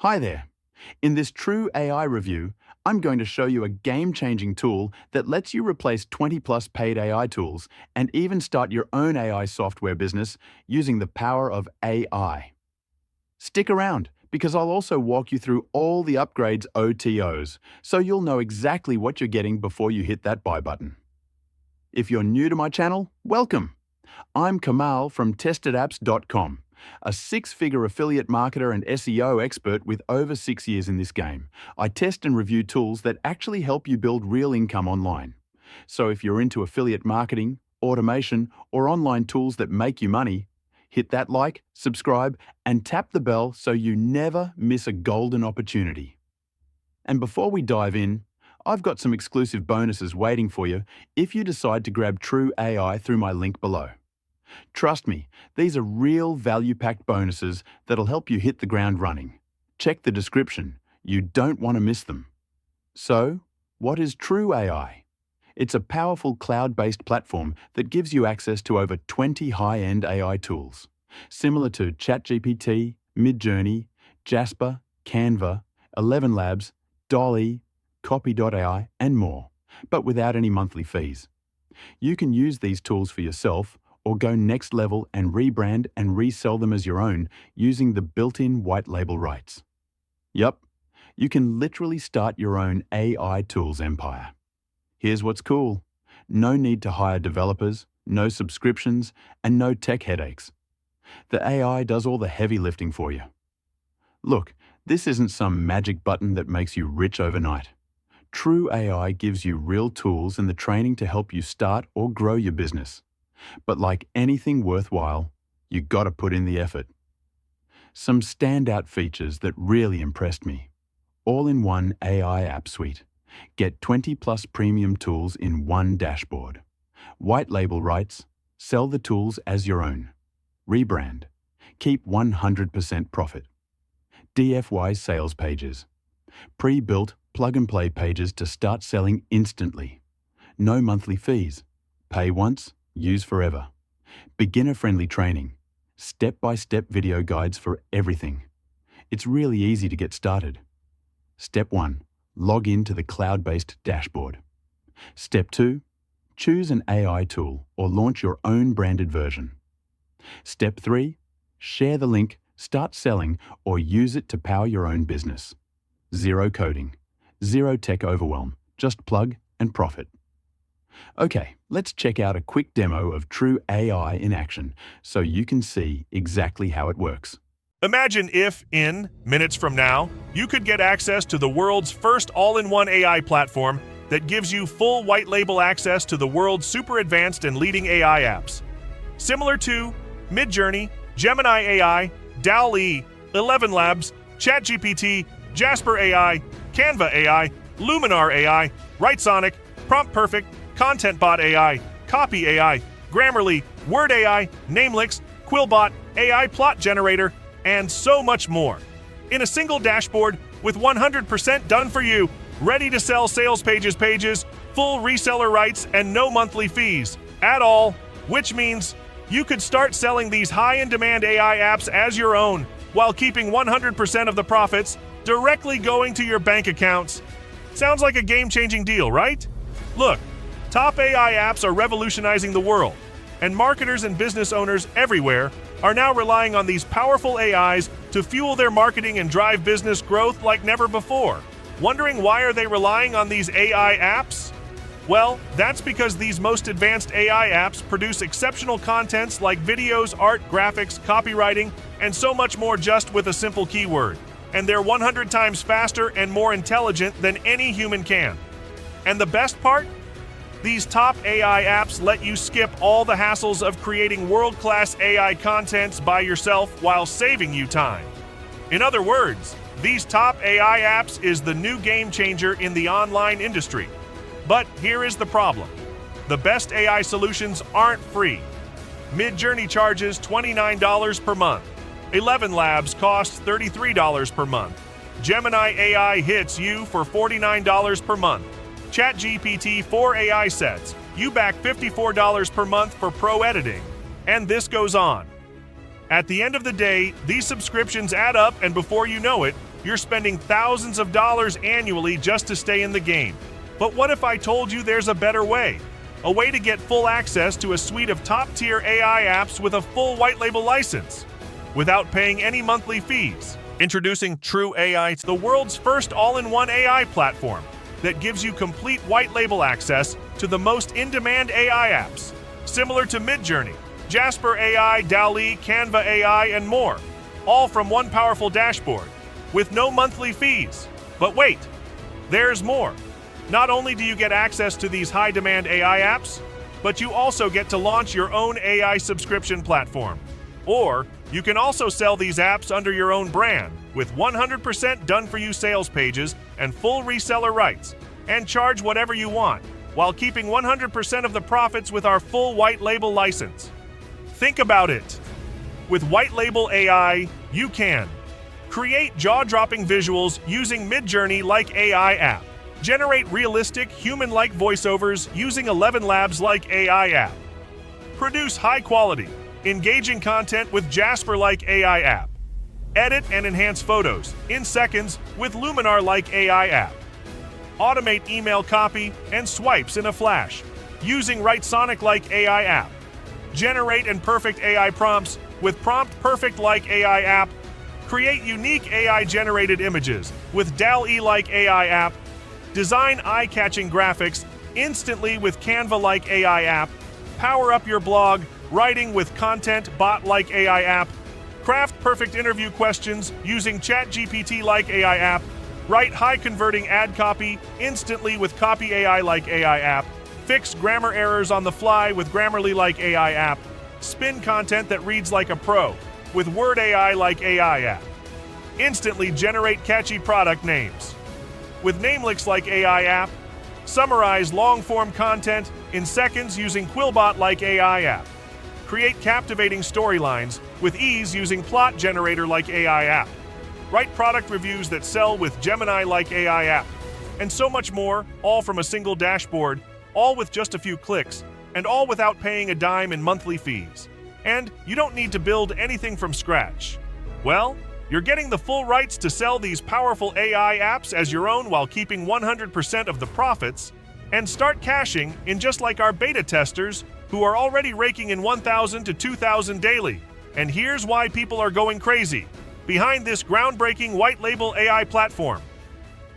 Hi there. In this True AI review, I'm going to show you a game-changing tool that lets you replace 20-plus paid AI tools and even start your own AI software business using the power of AI. Stick around, because I'll also walk you through all the upgrades OTOs, so you'll know exactly what you're getting before you hit that buy button. If you're new to my channel, welcome. I'm Kamal from testedapps.com. A six-figure affiliate marketer and SEO expert with over 6 years in this game. I test and review tools that actually help you build real income online. So if you're into affiliate marketing, automation, or online tools that make you money, hit that like, subscribe, and tap the bell so you never miss a golden opportunity. And before we dive in, I've got some exclusive bonuses waiting for you if you decide to grab True AI through my link below. Trust me, these are real value-packed bonuses that'll help you hit the ground running. Check the description. You don't want to miss them. So, what is True AI? It's a powerful cloud-based platform that gives you access to over 20 high-end AI tools, similar to ChatGPT, Midjourney, Jasper, Canva, ElevenLabs, Dolly, Copy.ai, and more, but without any monthly fees. You can use these tools for yourself or go next level and rebrand and resell them as your own using the built-in white label rights. Yup, you can literally start your own AI tools empire. Here's what's cool. No need to hire developers, no subscriptions, and no tech headaches. The AI does all the heavy lifting for you. Look, this isn't some magic button that makes you rich overnight. True AI gives you real tools and the training to help you start or grow your business. But like anything worthwhile, you gotta put in the effort. Some standout features that really impressed me. All-in-one AI app suite. Get 20-plus premium tools in one dashboard. White label rights. Sell the tools as your own. Rebrand. Keep 100% profit. DFY sales pages. Pre-built plug-and-play pages to start selling instantly. No monthly fees. Pay once, use forever. Beginner-friendly training. Step-by-step video guides for everything. It's really easy to get started. Step 1. Log in to the cloud-based dashboard. Step 2. Choose an AI tool or launch your own branded version. Step 3. Share the link, start selling, or use it to power your own business. Zero coding. Zero tech overwhelm. Just plug and profit. Okay, let's check out a quick demo of True AI in action so you can see exactly how it works. Imagine if, in minutes from now, you could get access to the world's first all-in-one AI platform that gives you full white label access to the world's super advanced and leading AI apps. Similar to Midjourney, Gemini AI, DALL-E, ElevenLabs, ChatGPT, Jasper AI, Canva AI, Luminar AI, Writesonic, Prompt Perfect, ContentBot AI, Copy AI, Grammarly, Word AI, Namelix, Quillbot, AI Plot Generator, and so much more. In a single dashboard with 100% done for you, ready to sell sales pages, full reseller rights, and no monthly fees at all, which means you could start selling these high-in-demand AI apps as your own while keeping 100% of the profits directly going to your bank accounts. Sounds like a game-changing deal, right? Look, top AI apps are revolutionizing the world, and marketers and business owners everywhere are now relying on these powerful AIs to fuel their marketing and drive business growth like never before. Wondering why are they relying on these AI apps? Well, that's because these most advanced AI apps produce exceptional contents like videos, art, graphics, copywriting, and so much more just with a simple keyword. And they're 100 times faster and more intelligent than any human can. And the best part? These top AI apps let you skip all the hassles of creating world-class AI contents by yourself while saving you time. In other words, these top AI apps is the new game changer in the online industry. But here is the problem. The best AI solutions aren't free. Midjourney charges $29 per month. ElevenLabs costs $33 per month. Gemini AI hits you for $49 per month. ChatGPT 4 AI sets, you back $54 per month for pro editing. And this goes on. At the end of the day, these subscriptions add up, and before you know it, You're spending thousands of dollars annually just to stay in the game. But what if I told you there's a better way? A way to get full access to a suite of top-tier AI apps with a full white label license, without paying any monthly fees. Introducing True AI, the world's first all-in-one AI platform that gives you complete white label access to the most in-demand AI apps, similar to Midjourney, Jasper AI, DALL-E, Canva AI, and more, all from one powerful dashboard, with no monthly fees. But wait, there's more. Not only do you get access to these high-demand AI apps, but you also get to launch your own AI subscription platform. Or you can also sell these apps under your own brand, with 100% done-for-you sales pages and full reseller rights, and charge whatever you want, while keeping 100% of the profits with our full white label license. Think about it. With white label AI, you can create jaw-dropping visuals using Midjourney like AI app, generate realistic, human-like voiceovers using 11 Labs like AI app, produce high-quality, engaging content with Jasper like AI app, edit and enhance photos in seconds with Luminar like AI app, automate email copy and swipes in a flash using Writesonic like AI app, generate and perfect AI prompts with Prompt Perfect like AI app, create unique AI-generated images with DALL-E like AI app, design eye-catching graphics instantly with Canva like AI app, power up your blog, writing with Content Bot like AI app, craft perfect interview questions using ChatGPT like AI app, write high-converting ad copy instantly with Copy AI like AI app, fix grammar errors on the fly with Grammarly like AI app, spin content that reads like a pro with Word AI like AI app, instantly generate catchy product names with Namelix like AI app, summarize long-form content in seconds using Quillbot like AI app, create captivating storylines with ease using Plot Generator like AI app, write product reviews that sell with Gemini like AI app, and so much more, all from a single dashboard, all with just a few clicks, and all without paying a dime in monthly fees. And you don't need to build anything from scratch. Well, you're getting the full rights to sell these powerful AI apps as your own while keeping 100% of the profits, and start cashing in just like our beta testers who are already raking in 1,000 to 2,000 daily. And here's why people are going crazy behind this groundbreaking white label AI platform.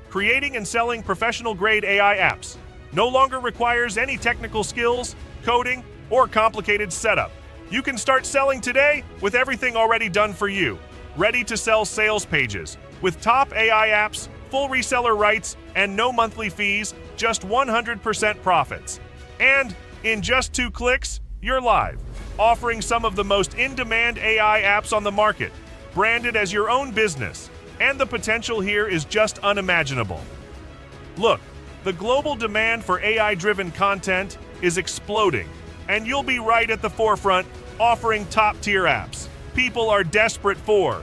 Creating and selling professional-grade AI apps no longer requires any technical skills, coding, or complicated setup. You can start selling today with everything already done for you. Ready to sell sales pages with top AI apps, full reseller rights, and no monthly fees, just 100% profits. And in just 2 clicks, you're live, offering some of the most in-demand AI apps on the market, branded as your own business. And the potential here is just unimaginable. Look, the global demand for AI-driven content is exploding, and you'll be right at the forefront, offering top-tier apps people are desperate for.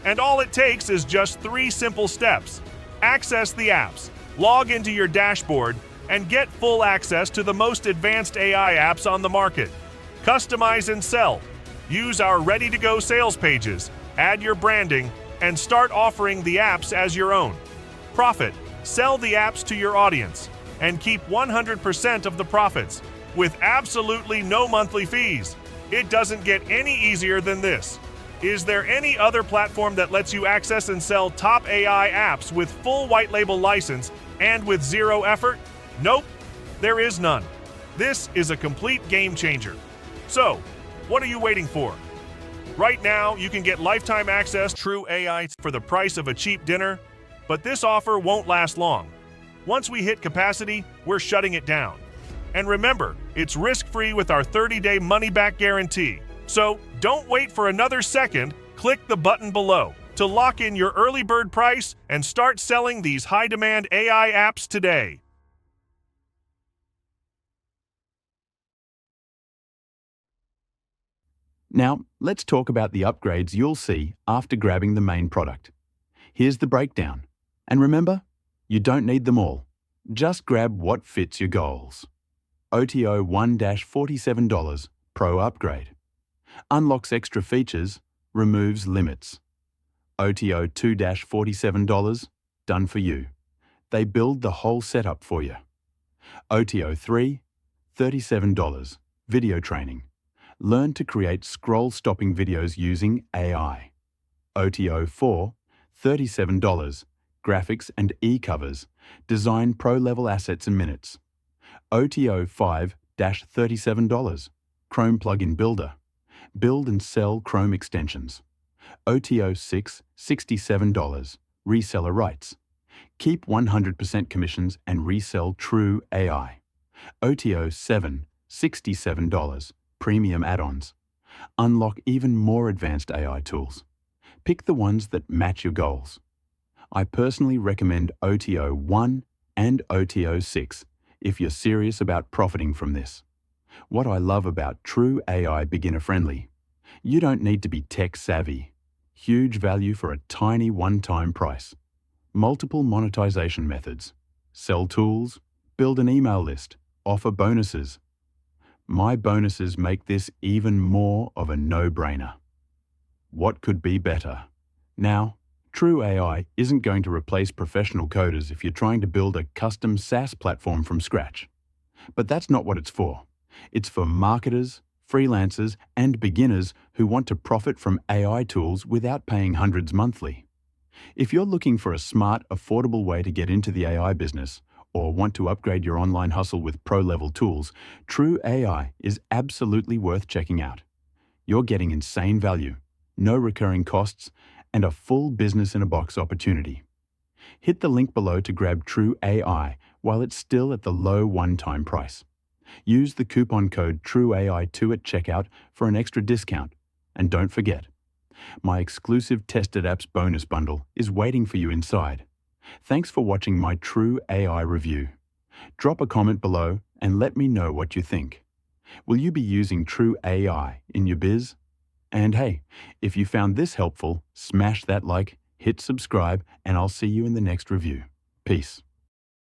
And all it takes is just 3 simple steps. Access the apps, log into your dashboard, and get full access to the most advanced AI apps on the market. Customize and sell. Use our ready-to-go sales pages, add your branding, and start offering the apps as your own. Profit. Sell the apps to your audience and keep 100% of the profits with absolutely no monthly fees. It doesn't get any easier than this. Is there any other platform that lets you access and sell top AI apps with full white label license and with 0 effort? Nope, there is none. This is a complete game changer. So, what are you waiting for? Right now, you can get lifetime access to True AI for the price of a cheap dinner, but this offer won't last long. Once we hit capacity, we're shutting it down. And remember, it's risk-free with our 30-day money-back guarantee. So don't wait for another second, click the button below to lock in your early bird price and start selling these high-demand AI apps today. Now, let's talk about the upgrades you'll see after grabbing the main product. Here's the breakdown. And remember, you don't need them all. Just grab what fits your goals. OTO $1-47 Pro Upgrade. Unlocks extra features, removes limits. OTO $2-$47, done for you. They build the whole setup for you. OTO 3, $37, video training. Learn to create scroll-stopping videos using AI. OTO 4, $37, graphics and e-covers. Design pro-level assets in minutes. OTO 5-$37, Chrome plugin builder. Build and sell Chrome extensions. OTO 6, $67, reseller rights. Keep 100% commissions and resell true AI. OTO 7, $67, premium add-ons. Unlock even more advanced AI tools. Pick the ones that match your goals. I personally recommend OTO 1 and OTO 6 if you're serious about profiting from this. What I love about True AI Beginner Friendly: you don't need to be tech-savvy. Huge value for a tiny one-time price. Multiple monetization methods. Sell tools, build an email list, offer bonuses. My bonuses make this even more of a no-brainer. What could be better? Now, True AI isn't going to replace professional coders if you're trying to build a custom SaaS platform from scratch. But that's not what it's for. It's for marketers, freelancers, and beginners who want to profit from AI tools without paying hundreds monthly. If you're looking for a smart, affordable way to get into the AI business, or want to upgrade your online hustle with pro-level tools, True AI is absolutely worth checking out. You're getting insane value, no recurring costs, and a full business-in-a-box opportunity. Hit the link below to grab True AI while it's still at the low one-time price. Use the coupon code TRUEAI2 at checkout for an extra discount. And don't forget, my exclusive Tested Apps bonus bundle is waiting for you inside. Thanks for watching my True AI review. Drop a comment below and let me know what you think. Will you be using True AI in your biz? And hey, if you found this helpful, smash that like, hit subscribe, and I'll see you in the next review. Peace.